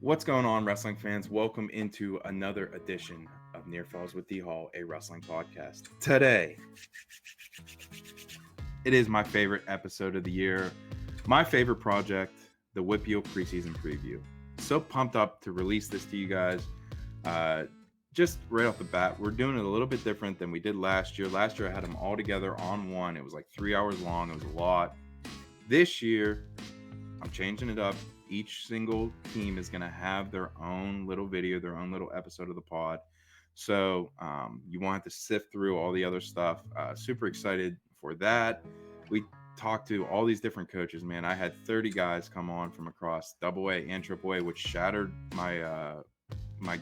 What's going on, wrestling fans? Welcome into another edition of Near Falls with D Hall, a wrestling podcast. Today, it is my favorite episode of the year, my favorite project, the WPIAL Preseason Preview. So pumped up to release this to you guys. Just right off the bat, we're doing it a little bit different than we did last year. Last year, I had them all together on one. It was like 3 hours long. It was a lot. This year, I'm changing it up. Each single team is going to have their own little video, their own little episode of the pod. So you won't have to sift through all the other stuff. Super excited for that. We talked to all these different coaches, man. I had 30 guys come on from across AA and AAA, which shattered my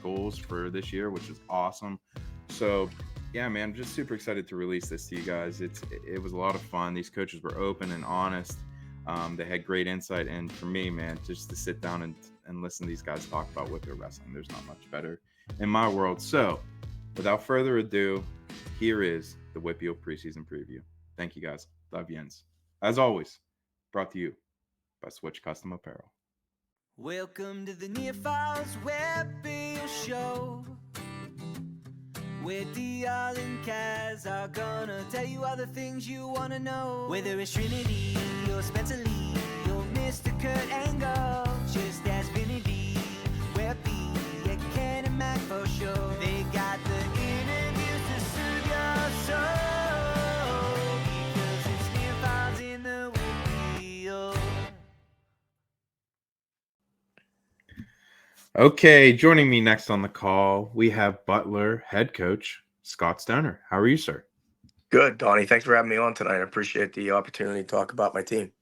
goals for this year, which is awesome. So yeah, man, I'm just super excited to release this to you guys. It was a lot of fun. These coaches were open and honest. They had great insight, and for me, man, just to sit down and listen to these guys talk about what they're wrestling, there's not much better in my world. So without further ado, here is the WPIAL Preseason Preview. Thank you, guys. Love Jens. As always, brought to you by Switch Custom Apparel. Welcome to the Near Falls WPIAL Show, where Dial and Kaz are gonna tell you all the things you wanna know. Whether it's Trinity or Spencer Lee or Mr. Kurt Angle, just ask Vinny D. WPIAL, yeah, Ken and Mac for sure. They got the interviews to soothe your soul, because it's Near Falls in the WPIAL. Okay, joining me next on the call, we have Butler head coach Scott Stoner. How are you, sir? Good, Donnie. Thanks for having me on tonight. I appreciate the opportunity to talk about my team.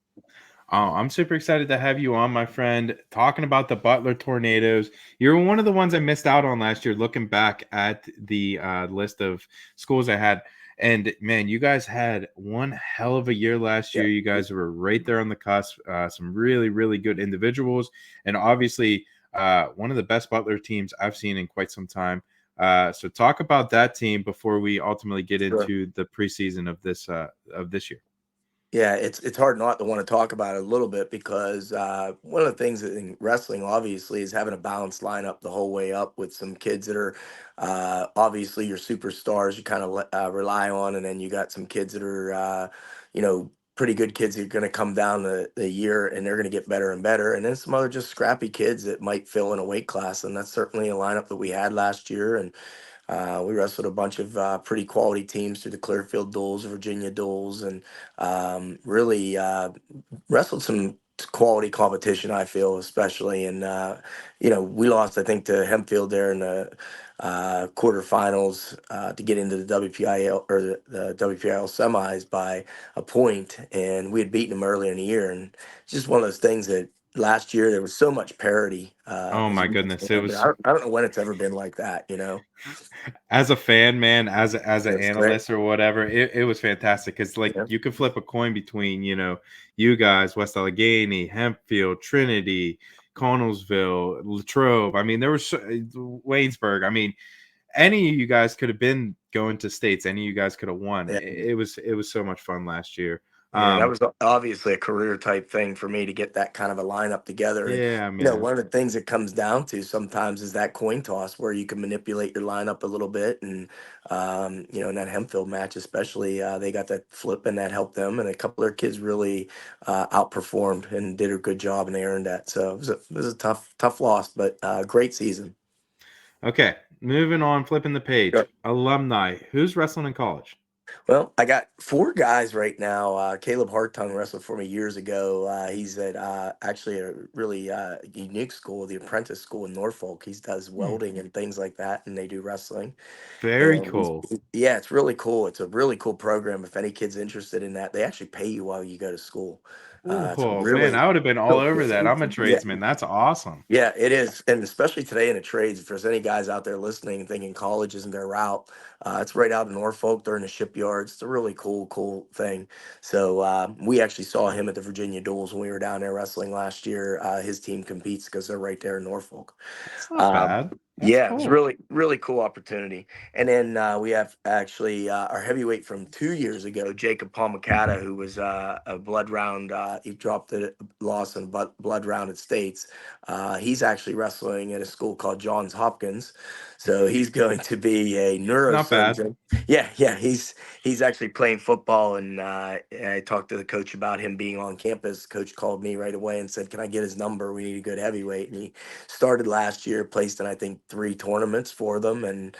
Oh, I'm super excited to have you on, my friend, talking about the Butler Tornadoes. You're one of the ones I missed out on last year, looking back at the list of schools I had. And, man, you guys had one hell of a year last year. You guys were right there on the cusp. Some really, really good individuals. And, obviously, one of the best Butler teams I've seen in quite some time. So talk about that team before we ultimately get into the preseason of this year. Yeah, it's hard not to want to talk about it a little bit because one of the things in wrestling, obviously, is having a balanced lineup the whole way up with some kids that are obviously your superstars you kind of rely on, and then you got some kids that are, pretty good kids that are going to come down the year and they're going to get better and better, and then some other just scrappy kids that might fill in a weight class, and that's certainly a lineup that we had last year. And we wrestled a bunch of pretty quality teams through the Clearfield Duels, Virginia Duels, and really wrestled some quality competition, I feel, especially. And, we lost, I think, to Hempfield there in the quarterfinals to get into the WPIAL or the WPIAL semis by a point. And we had beaten them earlier in the year. And it's just one of those things that last year there was so much parity. Oh my goodness, it was. I don't know when it's ever been like that, As a fan, man, as an That's analyst great. or whatever, it was fantastic because Yeah. you could flip a coin between you guys, West Allegheny, Hempfield, Trinity, Connellsville, Latrobe. I mean, there was Waynesburg. I mean, any of you guys could have been going to states. Any of you guys could have won. Yeah. It was so much fun last year. Yeah, that was obviously a career type thing for me to get that kind of a lineup together. And, Yeah, man. one of the things it comes down to sometimes is that coin toss where you can manipulate your lineup a little bit. And, in that Hempfield match, especially, they got that flip and that helped them. And a couple of their kids really outperformed and did a good job, and they earned that. So it was a tough loss, but great season. Okay, moving on, flipping the page. Sure. Alumni. Who's wrestling in college? Well, I got four guys right now. Caleb Hartung wrestled for me years ago. He's at actually a really unique school, the Apprentice School in Norfolk. He does welding and things like that, and they do wrestling. Very And cool. yeah, it's really cool. It's a really cool program. If any kid's interested in that, they actually pay you while you go to school. It's a Oh man, really I would have been all over that. I'm a yeah. tradesman. That's awesome. Yeah, it is. And especially today in the trades, if there's any guys out there listening and thinking college isn't their route, it's right out in Norfolk. They're in the shipyards. It's a really cool thing. So we actually saw him at the Virginia Duels when we were down there wrestling last year. His team competes because they're right there in Norfolk. It's not bad. That's Yeah, it was cool. really, really cool opportunity. And then we have actually our heavyweight from 2 years ago, Jacob Palmacata, who was a blood round. He dropped the loss in blood round at States. He's actually wrestling at a school called Johns Hopkins. So he's going to be a Not bad. neurosurgeon. Yeah, yeah, he's actually playing football, and I talked to the coach about him being on campus. Coach called me right away and said, "Can I get his number? We need a good heavyweight." And he started last year, placed in I think 3 tournaments for them, and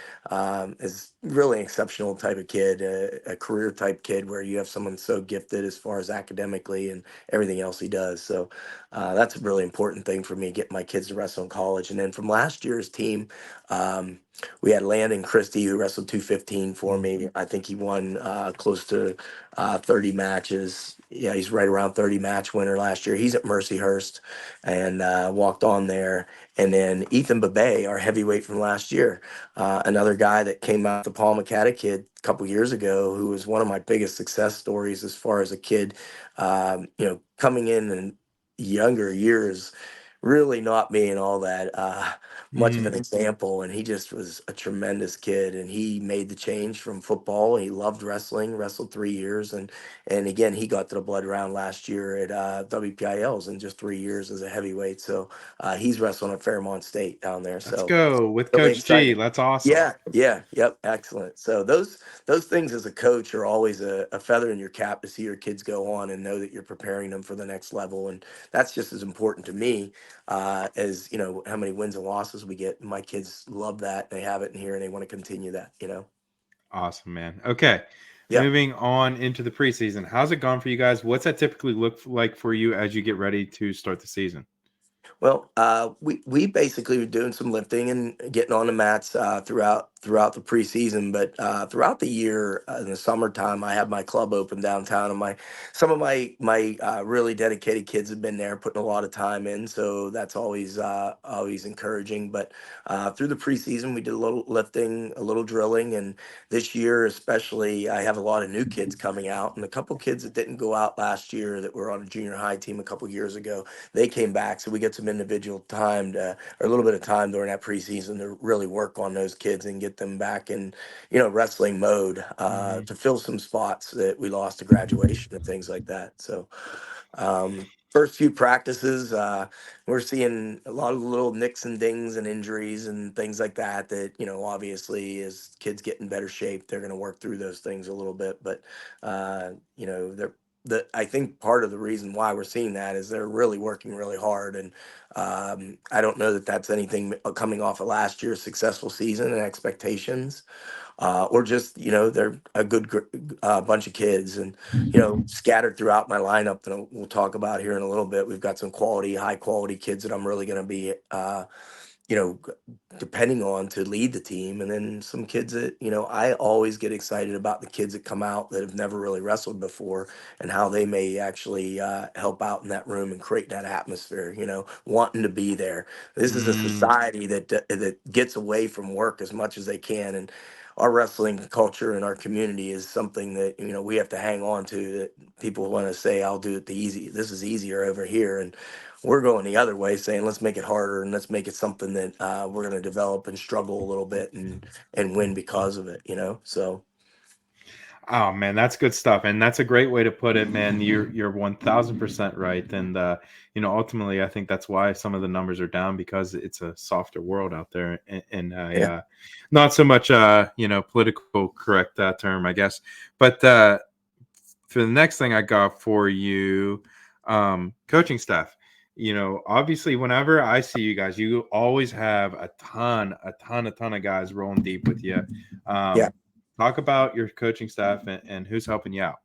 is really an exceptional type of kid, a career type kid where you have someone so gifted as far as academically and everything else he does. So that's a really important thing for me, getting my kids to wrestle in college. And then from last year's team, um, we had Landon Christie who wrestled 215 for Mm. me. I think he won close to 30 matches. Yeah, he's right around 30 match winner last year. He's at Mercyhurst and walked on there. And then Ethan Babay, our heavyweight from last year, another guy that came out the Paul McCata kid a couple years ago, who was one of my biggest success stories as far as a kid, coming in younger years, really not being all that much of an Mm. example. And he just was a tremendous kid. And he made the change from football. He loved wrestling, wrestled 3 years. And again, he got to the blood round last year at WPILs in just 3 years as a heavyweight. So he's wrestling at Fairmont State down there. Let's So go with really Coach G. excited. That's awesome. Yeah, yeah, yep, excellent. So those things as a coach are always a feather in your cap to see your kids go on and know that you're preparing them for the next level, and that's just as important to me as how many wins and losses we get. My kids love that; they have it in here, and they want to continue that. Awesome, man. Okay. Yep. Moving on into the preseason. How's it gone for you guys? What's that typically look like for you as you get ready to start the season? Well, we basically were doing some lifting and getting on the mats throughout the preseason, but throughout the year in the summertime, I have my club open downtown, and some of my really dedicated kids have been there, putting a lot of time in, so that's always encouraging. But through the preseason, we did a little lifting, a little drilling, and this year especially, I have a lot of new kids coming out, and a couple kids that didn't go out last year that were on a junior high team a couple years ago, they came back, so we get some individual time or a little bit of time during that preseason to really work on those kids and get them back in, wrestling mode Hmm. to fill some spots that we lost to graduation and things like that. So, first few practices, we're seeing a lot of little nicks and dings and injuries and things like that. That obviously, as kids get in better shape, they're going to work through those things a little bit. But they're I think part of the reason why we're seeing that is they're really working really hard, and I don't know that that's anything coming off of last year's successful season and expectations, or just they're a good bunch of kids, and scattered throughout my lineup that we'll talk about here in a little bit. We've got some high quality kids that I'm really going to be you know, g- depending on to lead the team. And then some kids that, I always get excited about the kids that come out that have never really wrestled before and how they may actually help out in that room and create that atmosphere, wanting to be there. This is a Mm. society that gets away from work as much as they can. And our wrestling culture and our community is something that, we have to hang on to, that people want to say, I'll do it this is easier over here. And we're going the other way, saying let's make it harder and let's make it something that we're going to develop and struggle a little bit and win because of it. So Oh man, that's good stuff, and that's a great way to put it, man. You're 1000% right, and ultimately, I think that's why some of the numbers are down because it's a softer world out there, and yeah, not so much political correct term, I guess. But for the next thing I got for you, coaching staff. Obviously, whenever I see you guys, you always have a ton of guys rolling deep with you. yeah. Um, Talk about your coaching staff and who's helping you out.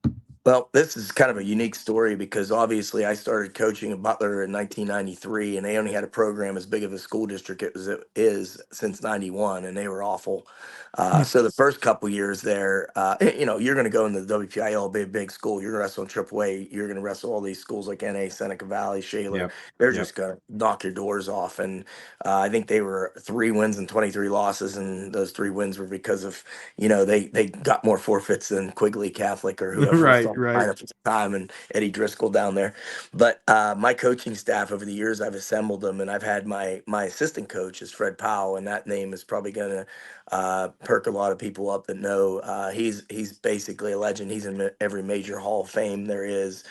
Well, this is kind of a unique story because obviously I started coaching at Butler in 1993, and they only had a program as big of a school district as it is since '91, and they were awful. So the first couple years there, you're going to go into the WPIL, big school. You're going to wrestle in AAA. You're going to wrestle all these schools like NA, Seneca Valley, Shaler. Yep. They're Yep. just going to knock your doors off. And I think they were 3 wins and 23 losses, and those 3 wins were because of they got more forfeits than Quigley Catholic or whoever was Right. on Right. lineup at the time, and Eddie Driscoll down there. But my coaching staff over the years, I've assembled them, and I've had my assistant coach is Fred Powell, and that name is probably going to perk a lot of people up that know. He's basically a legend. He's in every major Hall of Fame there is.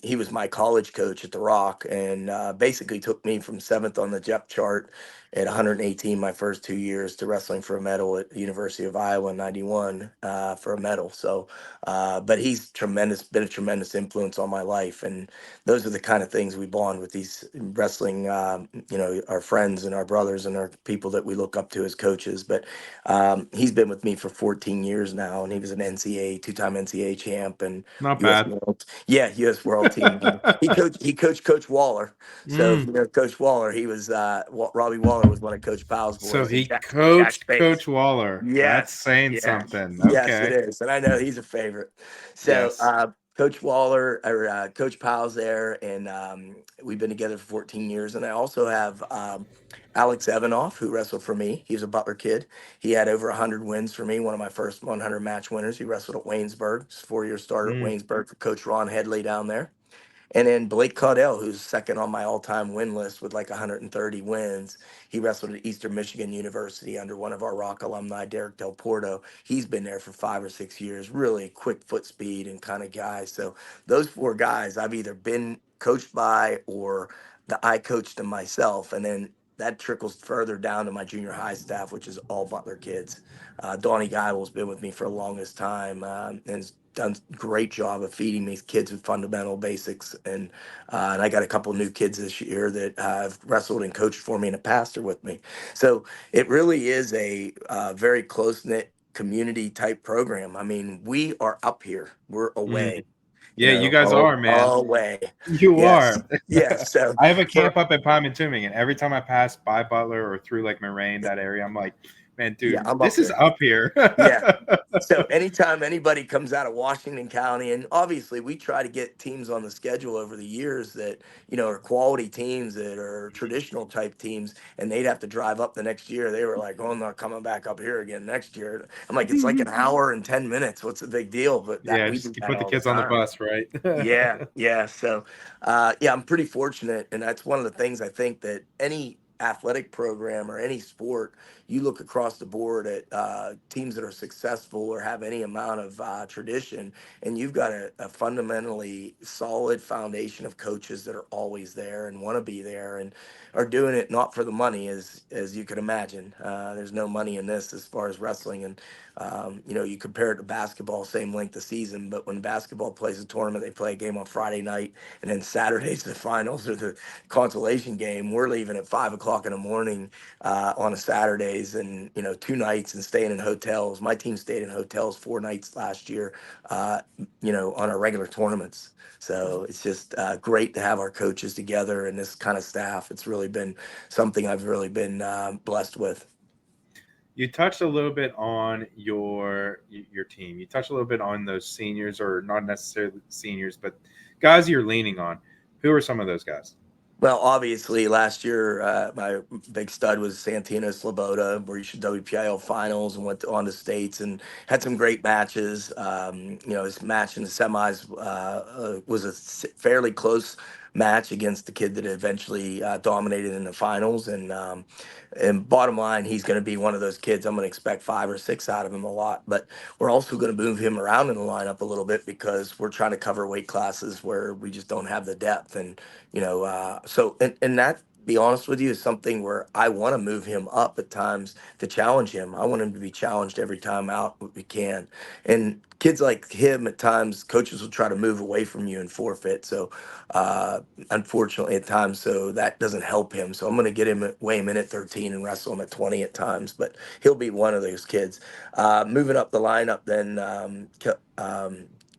He was my college coach at the Rock, and basically took me from seventh on the depth chart at 118 my first 2 years to wrestling for a medal at the University of Iowa in 91 for a medal. So, but he's been a tremendous influence on my life. And those are the kind of things we bond with these wrestling, our friends and our brothers and our people that we look up to as coaches. But he's been with me for 14 years now, and he was an NCAA, two-time NCAA champ and Not U.S. bad. World, yeah, U.S. World team. He coached Coach Waller. So if Mm. you know Coach Waller, he was Robbie Waller was one of Coach Powell's So boys, and he Jack coached Bates. Coach Waller. That's Yes, saying yes, something. yes, it Okay. is, and I know he's a favorite. So Yes. Coach Waller or Coach Powell's there, and we've been together for 14 years. And I also have Alex Evanoff, who wrestled for me. He was a Butler kid. He had over 100 wins for me, one of my first 100 match winners. He wrestled at Waynesburg. He's a 4-year starter at Mm. Waynesburg for Coach Ron Headley down there. And then Blake Caudell, who's second on my all-time win list with like 130 wins. He wrestled at Eastern Michigan University under one of our Rock alumni, Derek Del Porto. He's been there for 5 or 6 years. Really quick foot speed and kind of guy. So those four guys I've either been coached by or I coached them myself. And then that trickles further down to my junior high staff, which is all Butler kids. Donnie Geibel's been with me for the longest time, and has done a great job of feeding these kids with fundamental basics. And I got a couple new kids this year that have wrestled and coached for me and a pastor with me. So it really is a very close knit community type program. I mean, we are up here, we're Mm. away, Yeah, you guys are, man. away. You Yes, are. yes. So I have a for camp up in Pymantooming, and every time I pass by Butler or through like Moraine, that area, I'm like, man, yeah, dude, I'm up this is there. up here. Yeah. So anytime anybody comes out of Washington County, and obviously we try to get teams on the schedule over the years that, are quality teams that are traditional type teams, and they'd have to drive up the next year. They were like, oh, I'm not coming back up here again next year. I'm like, it's like an hour and 10 minutes. What's the big deal? But that Yeah, we just do you that put the all the kids on the time. bus, right? Yeah, yeah. So, yeah, I'm pretty fortunate, and that's one of the things I think that any athletic program or any sport, you look across the board at teams that are successful or have any amount of tradition, and you've got a fundamentally solid foundation of coaches that are always there and want to be there and are doing it not for the money, as you can imagine. There's no money in this as far as wrestling, and you compare it to basketball, same length of season, but when basketball plays a tournament, they play a game on Friday night, and then Saturday's the finals or the consolation game. We're leaving at 5 o'clock in the morning on a Saturdays, and 2 nights and staying in hotels. My team stayed in hotels 4 nights last year, on our regular tournaments. So it's just great to have our coaches together and this kind of staff. It's really been something I've really been blessed with. You touched a little bit on your team. You touched a little bit on those seniors, or not necessarily seniors, but guys you're leaning on. Who are some of those guys? Well, obviously, last year my big stud was Santino Sloboda, where he should WPIAL finals and went on to states and had some great matches. His match in the semis was a fairly close match against the kid that eventually dominated in the finals. And bottom line, he's going to be one of those kids. I'm going to expect 5 or 6 out of him a lot, but we're also going to move him around in the lineup a little bit because we're trying to cover weight classes where we just don't have the depth. And that, be honest with you, is something where I want to move him up at times to challenge him. I want him to be challenged every time out we can. And kids like him, at times, coaches will try to move away from you and forfeit. So, unfortunately, at times, so that doesn't help him. So I'm going to weigh him in at 13 and wrestle him at 20 at times. But he'll be one of those kids. Moving up the lineup, then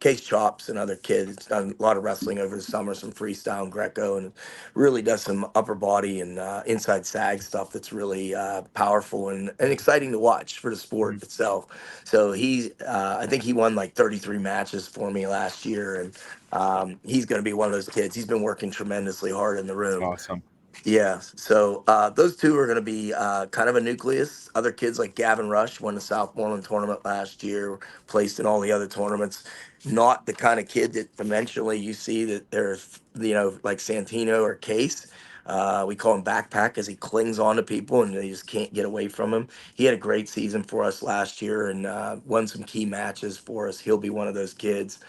Case Chops, another kid. He's done a lot of wrestling over the summer, some freestyle and Greco, and really does some upper body and inside sag stuff that's really powerful and exciting to watch for the Mhm. sport itself. So I think he won like 33 matches for me last year, and he's going to be one of those kids. He's been working tremendously hard in the That's room. awesome. Yeah, so those two are going to be kind of a nucleus. Other kids like Gavin Rush won the Southmoreland tournament last year, placed in all the other tournaments. Not the kind of kid that eventually you see that there's, like Santino or Case. We call him backpack as he clings on to people and they just can't get away from him. He had a great season for us last year and won some key matches for us. He'll be one of those kids.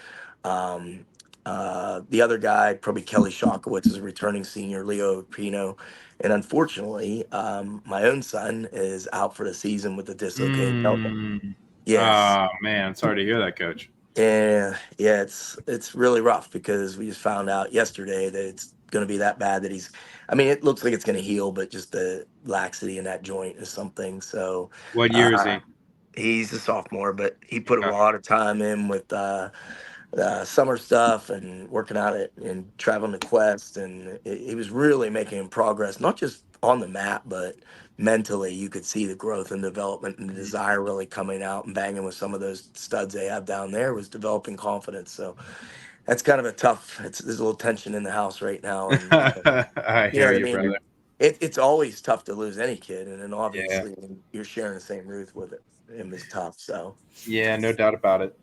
Um, the other guy, probably Kelly Shockowitz, is a returning senior, Leo Pino. And unfortunately, my own son is out for the season with a dislocated elbow. Mm. Yes. Oh man, sorry to hear that, Coach. Yeah, it's really rough because we just found out yesterday that it's going to be that bad that he's. I mean, it looks like it's going to heal, but just the laxity in that joint is something. So, What year is uh, he? he's a sophomore, but he put a Okay. lot of time in with summer stuff and working out it and traveling to Quest, and he was really making progress, not just on the mat, but mentally. You could see the growth and development and the desire really coming out and banging with some of those studs they have down there was developing confidence. So that's kind of a tough. There's a little tension in the house right now, and I you know hear what I you, mean. brother. It's always tough to lose any kid, and then Yeah. obviously when you're sharing the same roof with him is tough. So Yeah, no doubt about it.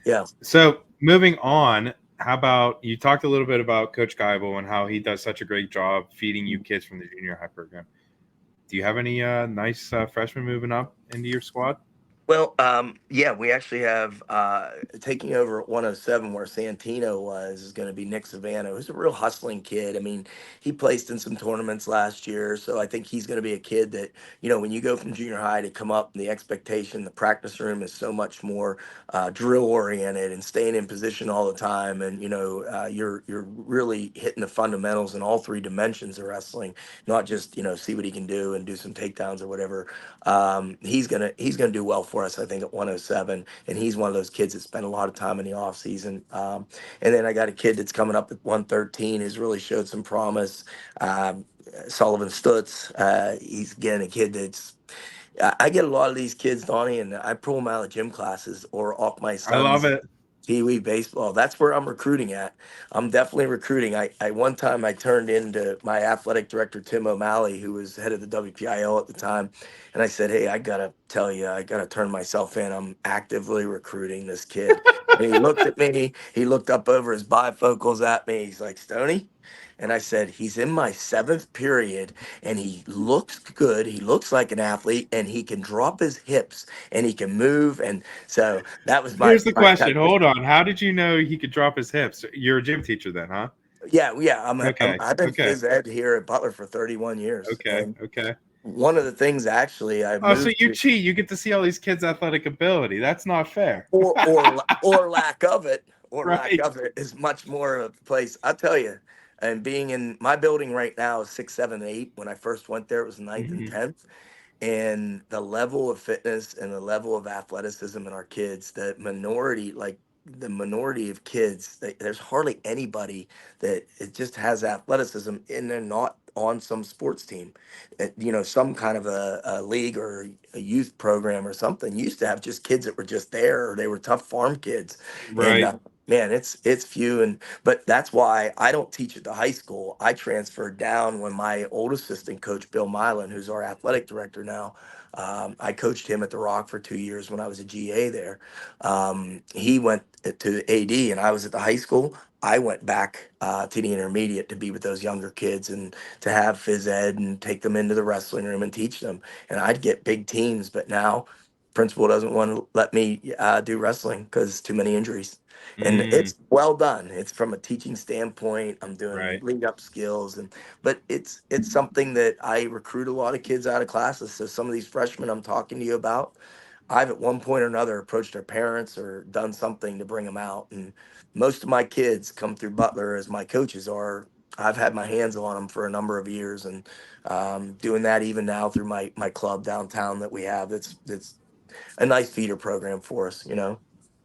yeah. So moving on, how about you talked a little bit about Coach Geibel and how he does such a great job feeding you kids from the junior high program. Do you have any nice freshmen moving up into your squad? Well, yeah, we actually have taking over at 107 where Santino was is going to be Nick Savannah, who's a real hustling kid. I mean, he placed in some tournaments last year, so I think he's going to be a kid that when you go from junior high to come up, the expectation, the practice room is so much more drill oriented and staying in position all the time, and you're really hitting the fundamentals in all three dimensions of wrestling, not just see what he can do and do some takedowns or whatever. He's gonna do well for us, I think, at 107, and he's one of those kids that spent a lot of time in the off season. And then I got a kid that's coming up at 113 who's really showed some promise. Um, Sullivan Stutz, he's again a kid that's. I get a lot of these kids, Donnie, and I pull them out of gym classes or off my I love son's it. Pee Wee baseball. That's where I'm recruiting at. I'm definitely recruiting. I one time I turned into my athletic director Tim O'Malley, who was head of the WPIAL at the time, and I said, "Hey, I gotta tell you, I gotta turn myself in. I'm actively recruiting this kid." And he looked at me. He looked up over his bifocals at me. He's like, "Stoney," and I said, "He's in my seventh period, and he looks good. He looks like an athlete, and he can drop his hips, and he can move." And so that was my, Here's the my question. Hold on. How did you know he could drop his hips? You're a gym teacher then, huh? yeah. Okay. I've been Okay. phys ed here at Butler for 31 years, Okay. and Okay. one of the things actually I Oh, so moved you to, cheat. You get to see all these kids' athletic ability. That's not fair. or lack of it, Right. is much more of a place. I'll tell you, and being in my building right now is 6, 7, 8. When I first went there, it was ninth and Hmm. 10th. And the level of fitness and the level of athleticism in our kids, the minority of kids, there's hardly anybody that it just has athleticism and they're not on some sports team. Some kind of a league or a youth program or something used to have just kids that were just there or they were tough farm kids. And Right. man, it's few. And but that's why I don't teach at the high school. I transferred down when my old assistant coach, Bill Milan, who's our athletic director now, I coached him at the Rock for 2 years when I was a GA there. He went to AD and I was at the high school. I went back to the intermediate to be with those younger kids and to have phys ed and take them into the wrestling room and teach them. And I'd get big teams, but now principal doesn't want to let me do wrestling because too many injuries. And Mm, it's well done. It's from a teaching standpoint. I'm doing right. lead up skills, but it's something that I recruit a lot of kids out of classes. So some of these freshmen I'm talking to you about, I've at one point or another approached their parents or done something to bring them out. And most of my kids come through Butler as my coaches are. I've had my hands on them for a number of years, and doing that even now through my club downtown that we have. That's a nice feeder program for us.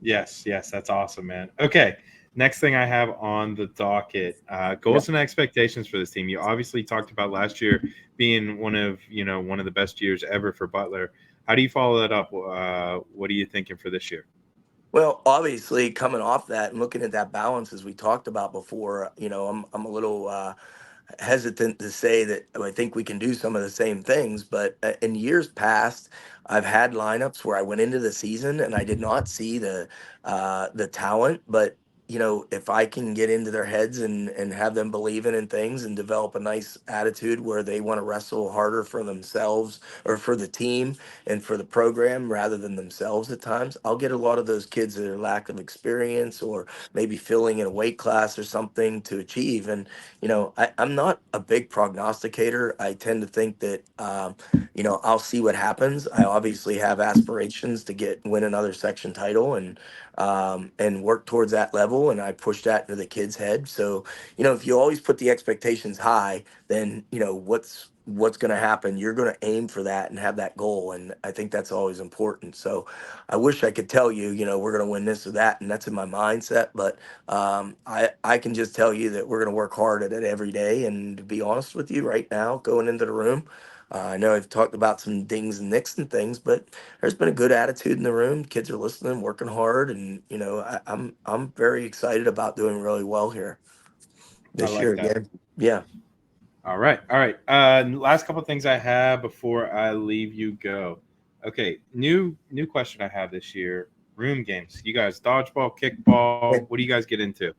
Yes. Yes. That's awesome, man. Okay. Next thing I have on the docket, Yeah. goals and expectations for this team. You obviously talked about last year being one of the best years ever for Butler. How do you follow that up? What are you thinking for this year? Well, obviously, coming off that and looking at that balance as we talked about before, I'm a little hesitant to say that I think we can do some of the same things, but in years past, I've had lineups where I went into the season and I did not see the talent, but if I can get into their heads and have them believing in things and develop a nice attitude where they want to wrestle harder for themselves or for the team and for the program rather than themselves at times, I'll get a lot of those kids that are lack of experience or maybe filling in a weight class or something to achieve. And I'm not a big prognosticator. I tend to think that, I'll see what happens. I obviously have aspirations to win another section title and work towards that level. And I push that into the kid's head. So, if you always put the expectations high, then, what's going to happen? You're going to aim for that and have that goal. And I think that's always important. So I wish I could tell you, we're going to win this or that. And that's in my mindset. But I can just tell you that we're going to work hard at it every day. And to be honest with you, right now, going into the room, I know I've talked about some dings and nicks and things, but there's been a good attitude in the room. Kids are listening, working hard, and I'm very excited about doing really well here I this like year that. again. Yeah. All right, all right. Last couple things I have before I leave you go. Okay, new question I have this year: room games. You guys, dodgeball, kickball. What do you guys get into?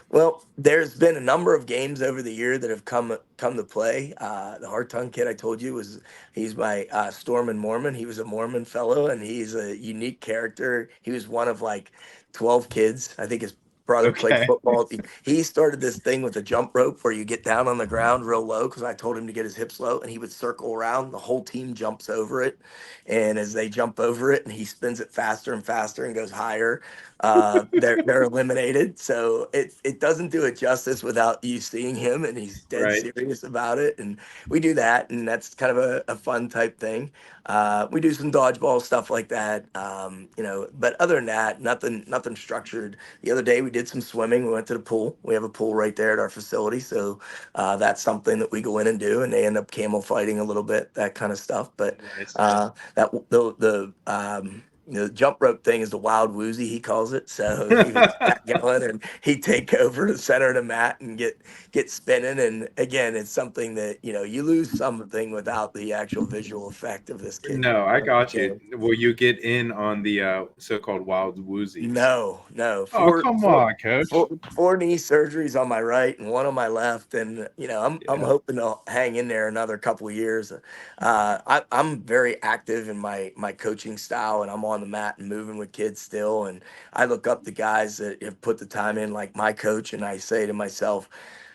Well, there's been a number of games over the year that have come to play. The Hard Tongue kid I told you he's my Storm and Mormon. He was a Mormon fellow, and he's a unique character. He was one of like 12 kids. I think his brother played Okay. football. He started this thing with a jump rope where you get down on the ground real low because I told him to get his hips low, and he would circle around. The whole team jumps over it, and as they jump over it, and he spins it faster and faster and goes higher, they're eliminated. So it doesn't do it justice without you seeing him, and he's dead Right. serious about it. And we do that, and that's kind of a fun type thing. We do some dodgeball stuff like that, But other than that, nothing structured. The other day we did some swimming. We went to the pool. We have a pool right there at our facility, so that's something that we go in and do, and they end up camel fighting a little bit, that kind of stuff. But Nice. that the jump rope thing is the wild woozy, he calls it. So he was that going, and he'd take over the center of the mat and get spinning. And again, it's something that you lose something without the actual visual effect of this kid. No, I got you. Will you get in on the so-called wild woozy? No. Oh, come on, coach. Four knee surgeries on my right and one on my left, and I'm Yeah. hoping to hang in there another couple of years. I'm very active in my coaching style, and I'm on the mat and moving with kids still. And I look up to guys that have put the time in, like my coach, and I say to myself,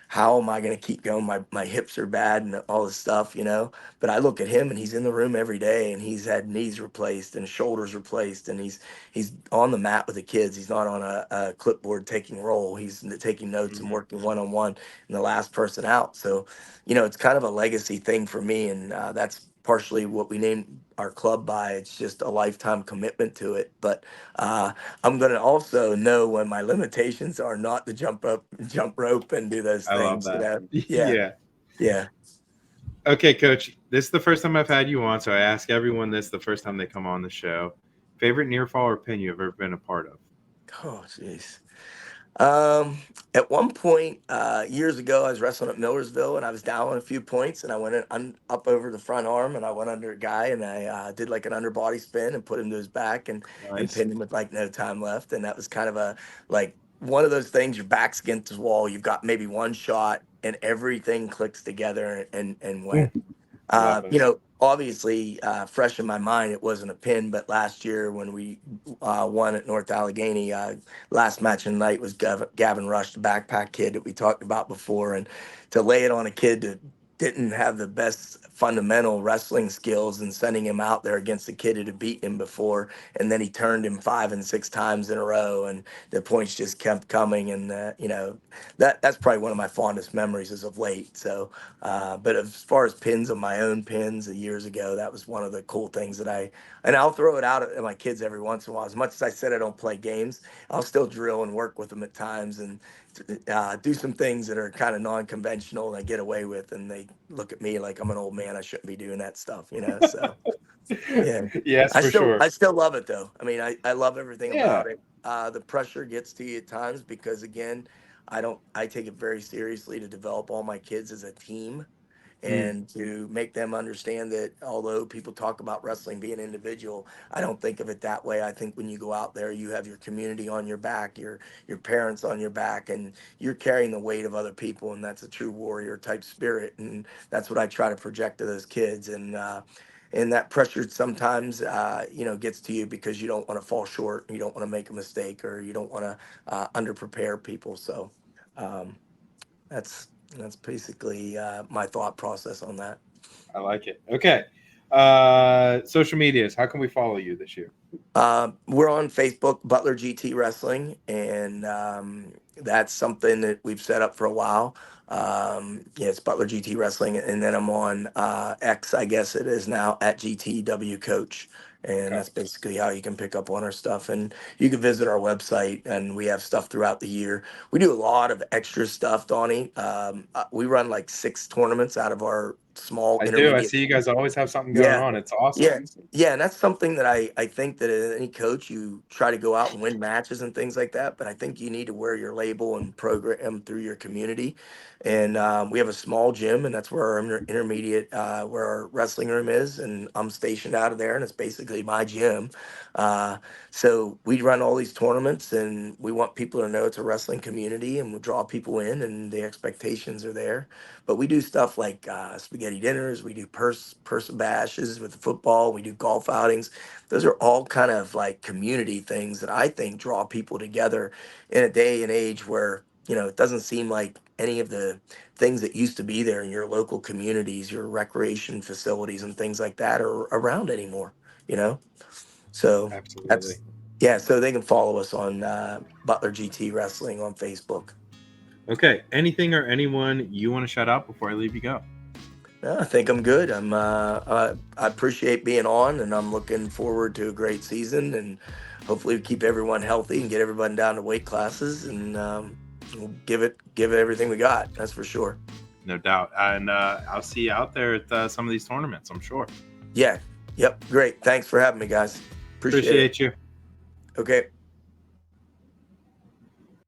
how am I going to keep going? My hips are bad and all this stuff. But I look at him, and he's in the room every day, and he's had knees replaced and shoulders replaced, and he's on the mat with the kids. He's not on a clipboard taking roll. He's taking notes and Mhm. working one on one, and the last person out. So, it's kind of a legacy thing for me, and that's partially what we named our club by. It's just a lifetime commitment to it. But uh, I'm going to also know when my limitations are not to jump rope, and do those I love things. that. Yeah, Yeah. yeah. Okay, coach. This is the first time I've had you on, so I ask everyone this the first time they come on the show. Favorite near fall or pin you've ever been a part of? Oh, jeez. Um, at one point, years ago, I was wrestling at Millersville, and I was down a few points, and I went up over the front arm, and I went under a guy, and I did like an underbody spin and put him to his back, and Nice. pinned him with like no time left. And that was kind of a like one of those things. Your back's against the wall. You've got maybe one shot, and everything clicks together and Ooh, went. love it. Obviously, fresh in my mind, it wasn't a pin, but last year when we won at North Allegheny, last match of the night was Gavin Rush, the backpack kid that we talked about before. And to lay it on a kid that didn't have the best fundamental wrestling skills and sending him out there against a kid that had beaten him before. And then he turned him 5 and 6 times in a row, and the points just kept coming. And, that's probably one of my fondest memories as of late. So, but as far as pins of my own pins years ago, that was one of the cool things and I'll throw it out at my kids every once in a while. As much as I said I don't play games, I'll still drill and work with them at times, and do some things that are kind of non-conventional and I get away with, and they look at me like I'm an old man. I shouldn't be doing that stuff. So yeah, Yes, I for still sure. I still love it though. I mean, I love everything Yeah. about it. The pressure gets to you at times because again, I take it very seriously to develop all my kids as a team Mm, and to make them understand that although people talk about wrestling being individual, I don't think of it that way. I think when you go out there, you have your community on your back, your parents on your back, and you're carrying the weight of other people, and that's a true warrior type spirit, and that's what I try to project to those kids. And that pressure sometimes, gets to you because you don't want to fall short, you don't want to make a mistake, or you don't want to under prepare people. So um, that's basically my thought process on that. I like it. Okay. Social medias. How can we follow you this year? We're on Facebook, Butler GT Wrestling, and that's something that we've set up for a while. Yeah, it's Butler GT Wrestling, and then I'm on X, I guess it is now, at GTW Coach, and Okay. that's basically how you can pick up on our stuff. And you can visit our website, and we have stuff throughout the year. We do a lot of extra stuff, Donnie. We run like 6 tournaments out of our small I do. I intermediate. see you guys always have something going Yeah, on. It's awesome. yeah, yeah, and that's something that I think that any coach, you try to go out and win matches and things like that. But I think you need to wear your label and program through your community. And we have a small gym, and that's where our intermediate, where our wrestling room is, and I'm stationed out of there, and it's basically my gym. Uh, so we run all these tournaments, and we want people to know it's a wrestling community, and we draw people in, and the expectations are there. But we do stuff like spaghetti dinners. We do person bashes with the football. We do golf outings. Those are all kind of like community things that I think draw people together in a day and age where it doesn't seem like any of the things that used to be there in your local communities, your recreation facilities and things like that are around anymore. You know, so Absolutely. that's yeah. So they can follow us on Butler GT Wrestling on Facebook. Okay. Anything or anyone you want to shout out before I leave you go? Yeah, I think I'm good. I appreciate being on, and I'm looking forward to a great season, and hopefully we keep everyone healthy and get everyone down to weight classes, and we'll give it everything we got. That's for sure. No doubt. And I'll see you out there at some of these tournaments, I'm sure. Yeah. Yep. Great. Thanks for having me, guys. Appreciate it. Appreciate you. Okay.